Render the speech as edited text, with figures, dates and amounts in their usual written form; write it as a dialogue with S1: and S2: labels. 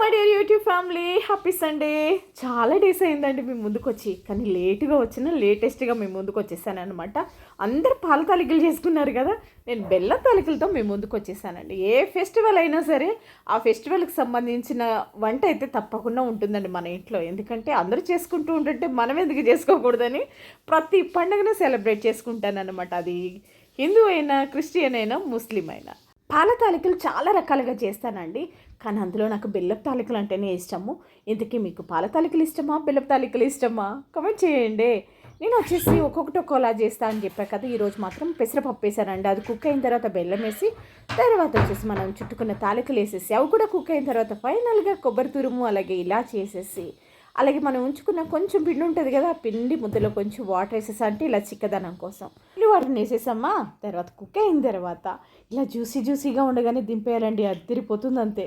S1: My dear YouTube family, happy Sunday. చాలా days అయిందండి మీ ముందుకు వచ్చి, కానీ లేట్గా వచ్చిన లేటెస్ట్గా మీ ముందుకు వచ్చేసాను అనమాట. అందరు పాల తాలికలు చేసుకున్నారు కదా, నేను బెల్లం తాలికలతో మీ ముందుకు వచ్చేసానండి. ఏ ఫెస్టివల్ అయినా సరే ఆ ఫెస్టివల్కి సంబంధించిన వంట అయితే తప్పకుండా ఉంటుందండి మన ఇంట్లో. ఎందుకంటే అందరూ చేసుకుంటూ ఉంటుంటే మనం ఎందుకు చేసుకోకూడదని ప్రతి పండుగను సెలబ్రేట్ చేసుకుంటాను అనమాట. అది హిందూ అయినా, క్రిస్టియన్ అయినా, ముస్లిం అయినా. పాల తాలికలు చాలా రకాలుగా చేస్తానండి, కానీ అందులో నాకు బెల్లపు తాలికలు అంటేనే ఇష్టము. ఇంతకీ మీకు పాల తాలికలు ఇష్టమా, బెల్లపు తాలికలు ఇష్టమా? కామెంట్ చేయండి. నేను వచ్చేసి ఒక్కొక్కటి ఒక్కోలా చేస్తా అని చెప్పా కదా. ఈరోజు మాత్రం పెసరపప్పు వేసానండి. అది కుక్ అయిన తర్వాత బెల్లం వేసి, తర్వాత వచ్చేసి మనం చుట్టుకున్న తాలికలు వేసేసి, అవి కూడా కుక్ అయిన తర్వాత ఫైనల్గా కొబ్బరి తురుము అలాగే ఇలా చేసేసి, అలాగే మనం ఉంచుకున్న కొంచెం పిండి ఉంటుంది కదా, ఆ పిండి ముద్దలో కొంచెం వాటర్ వేసేసా అంటే ఇలా చిక్కదనం కోసం వాటర్ని వేసేసామా. తర్వాత కుక్ అయిన తర్వాత ఇలా జ్యూసీగా ఉండగానే దింపేయాలండి, అద్దరిపోతుంది అంతే.